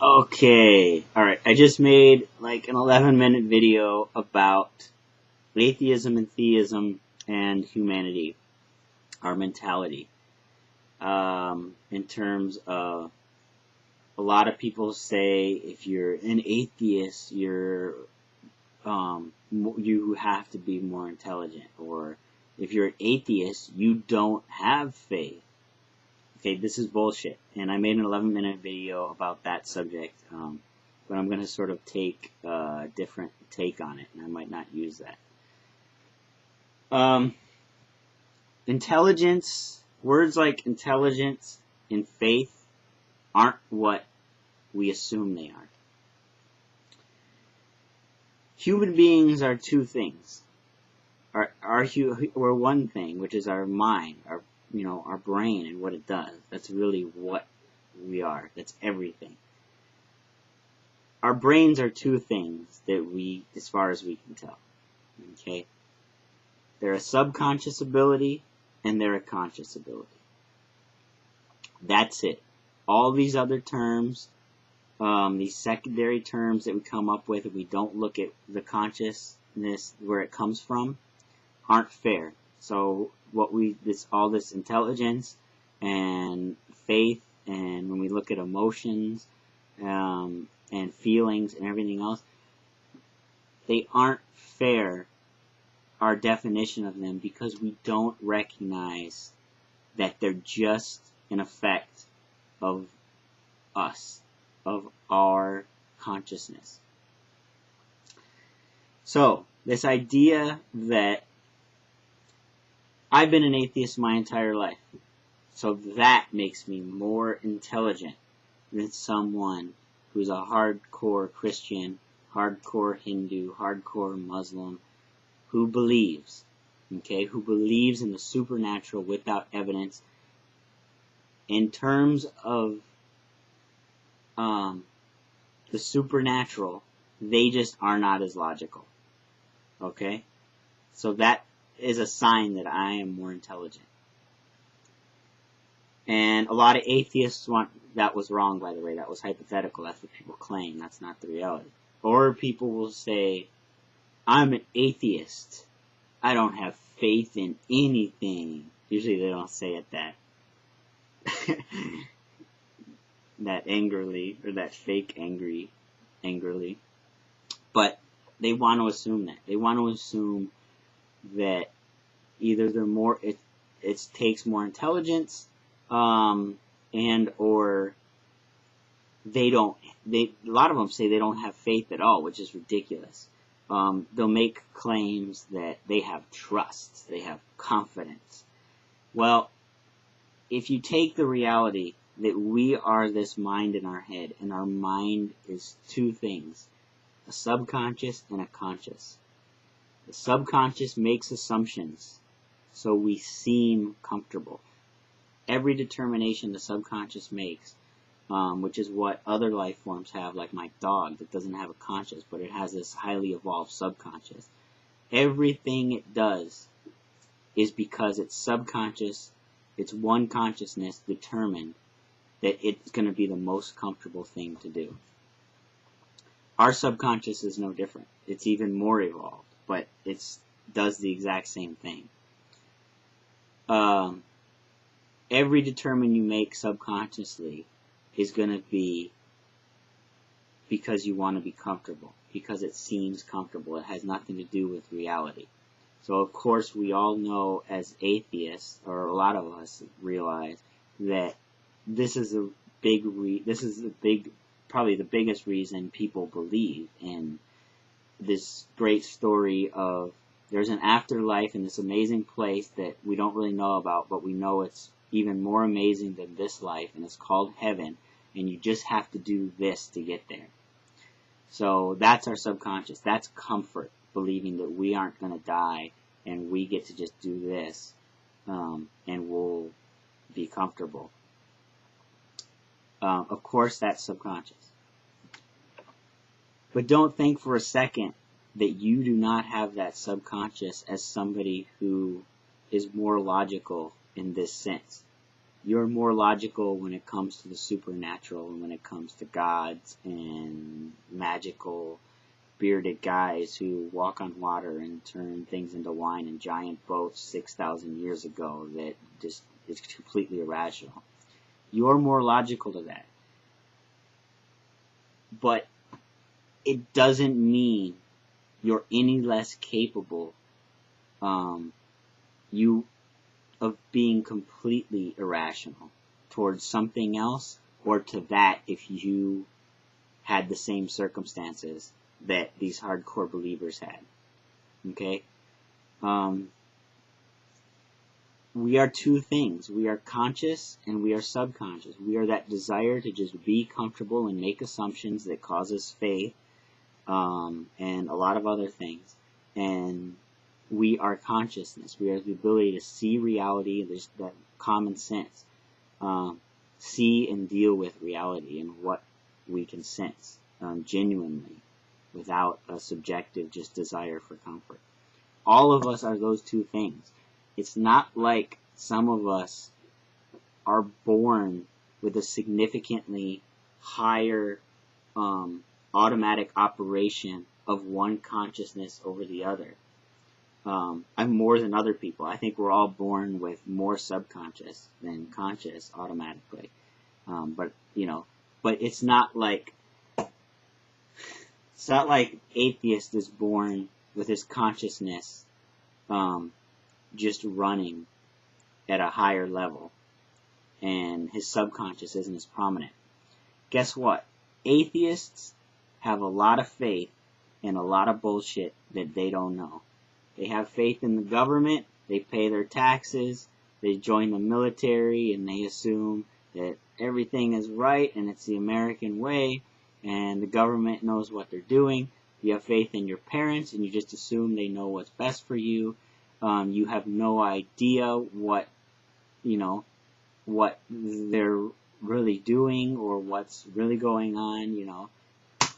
Okay, alright, I just made like an 11-minute video about atheism and theism and humanity, our mentality. In terms of, a lot of people say if you're an atheist, you have to be more intelligent, or if you're an atheist, you don't have faith. Okay, this is bullshit, and I made an 11-minute video about that subject, but I'm going to sort of take a different take on it, and I might not use that. Intelligence, words like intelligence and faith aren't what we assume they are. Human beings are two things. We're one thing, which is our mind, our brain and what it does. That's really what we are. That's everything. Our brains are two things that as far as we can tell. Okay? They're a subconscious ability and they're a conscious ability. That's it. All these other terms, these secondary terms that we come up with if we don't look at the consciousness where it comes from, aren't fair. So all this intelligence and faith, and when we look at emotions and feelings and everything else, they aren't fair, our definition of them, because we don't recognize that they're just an effect of us, of our consciousness. So, this idea that I've been an atheist my entire life, so that makes me more intelligent than someone who's a hardcore Christian, hardcore Hindu, hardcore Muslim, who believes in the supernatural without evidence. In terms of the supernatural, they just are not as logical. Okay? So that is a sign that I am more intelligent. And a lot of atheists that was wrong, by the way. That was hypothetical. That's what people claim. That's not the reality. Or people will say, I'm an atheist. I don't have faith in anything. Usually they don't say it that angrily, or that fake angrily. But they want to assume that. They want to assume that either it takes more intelligence, and or a lot of them say they don't have faith at all, which is ridiculous. They'll make claims that they have trust, they have confidence. Well, if you take the reality that we are this mind in our head, and our mind is two things, a subconscious and a conscious. The subconscious makes assumptions, so we seem comfortable. Every determination the subconscious makes, which is what other life forms have, like my dog that doesn't have a conscious, but it has this highly evolved subconscious. Everything it does is because it's subconscious, it's one consciousness determined that it's going to be the most comfortable thing to do. Our subconscious is no different. It's even more evolved, but it does the exact same thing. Every determination you make subconsciously is going to be because you want to be comfortable, because it seems comfortable. It has nothing to do with reality. So of course we all know as atheists, or a lot of us realize, that this is probably the biggest reason people believe in this great story of there's an afterlife in this amazing place that we don't really know about, but we know it's even more amazing than this life, and it's called heaven, and you just have to do this to get there. So that's our subconscious. That's comfort, believing that we aren't going to die and we get to just do this, and we'll be comfortable. Of course, that's subconscious. But don't think for a second that you do not have that subconscious as somebody who is more logical in this sense. You're more logical when it comes to the supernatural and when it comes to gods and magical bearded guys who walk on water and turn things into wine in giant boats 6,000 years ago that just is completely irrational. You're more logical to that. But it doesn't mean you're any less capable of being completely irrational towards something else, or to that if you had the same circumstances that these hardcore believers had. Okay? We are two things. We are conscious and we are subconscious. We are that desire to just be comfortable and make assumptions that causes faith, and a lot of other things. And we are consciousness. We are the ability to see reality. There's that common sense. See and deal with reality and what we can sense genuinely, without a subjective just desire for comfort. All of us are those two things. It's not like some of us are born with a significantly higher automatic operation of one consciousness over the other. I'm more than other people. I think we're all born with more subconscious than conscious automatically. But it's not like atheist is born with his consciousness just running at a higher level, and his subconscious isn't as prominent. Guess what? Atheists have a lot of faith in a lot of bullshit that they don't know. They have faith in the government, they pay their taxes, they join the military, and they assume that everything is right and it's the American way, and the government knows what they're doing. You have faith in your parents, and you just assume they know what's best for you. You have no idea what they're really doing or what's really going on.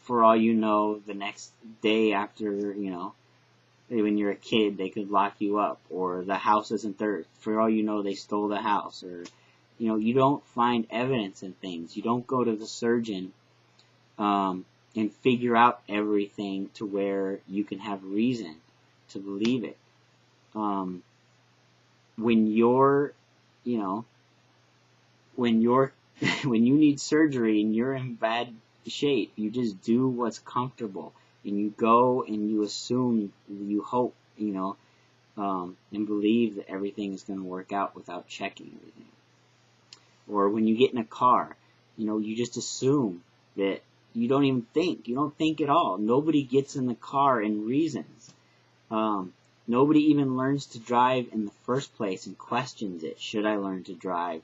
For all you know, the next day after, when you're a kid, they could lock you up, or the house isn't theirs. For all you know, they stole the house, or, you don't find evidence in things. You don't go to the surgeon and figure out everything to where you can have reason to believe it. When you need surgery and you're in bad shape, you just do what's comfortable, and you go and you assume, you hope, and believe that everything is going to work out without checking everything. Or when you get in a car, you just assume that you don't even think. You don't think at all. Nobody gets in the car and reasons. Nobody even learns to drive in the first place and questions it. Should I learn to drive?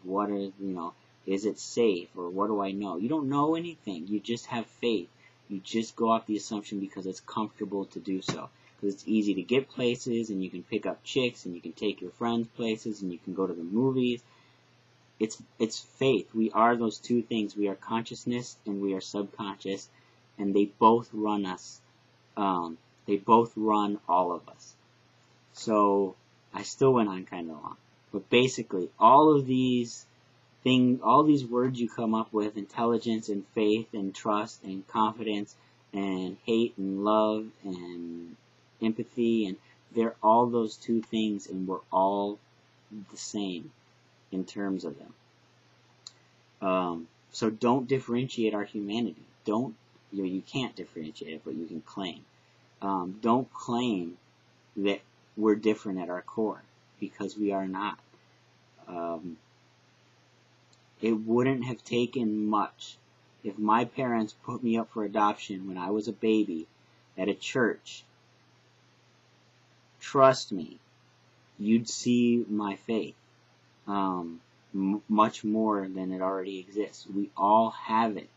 Is it safe? Or what do I know? You don't know anything. You just have faith. You just go off the assumption because it's comfortable to do so. Because it's easy to get places, and you can pick up chicks, and you can take your friends places, and you can go to the movies. It's faith. We are those two things. We are consciousness and we are subconscious, and they both run us. They both run all of us. So I still went on kind of long, but basically all these words you come up with: intelligence and faith and trust and confidence and hate and love and empathy, and they're all those two things, and we're all the same in terms of them. So don't differentiate our humanity. You can't differentiate it, but you can claim. Don't claim that we're different at our core, because we are not. It wouldn't have taken much if my parents put me up for adoption when I was a baby at a church. Trust me, you'd see my faith much more than it already exists. We all have it.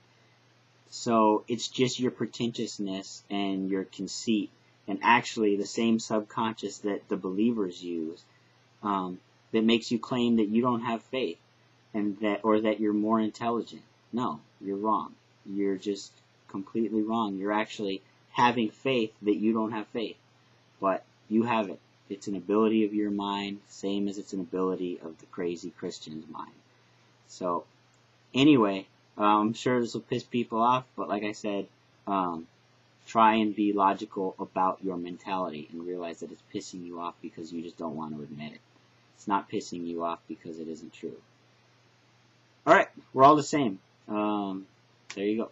So it's just your pretentiousness and your conceit, and actually the same subconscious that the believers use, that makes you claim that you don't have faith, or that you're more intelligent. No, you're wrong. You're just completely wrong. You're actually having faith that you don't have faith, but you have it. It's an ability of your mind, same as it's an ability of the crazy Christian's mind. So, anyway, I'm sure this will piss people off, but like I said, try and be logical about your mentality and realize that it's pissing you off because you just don't want to admit it. It's not pissing you off because it isn't true. Alright, we're all the same. There you go.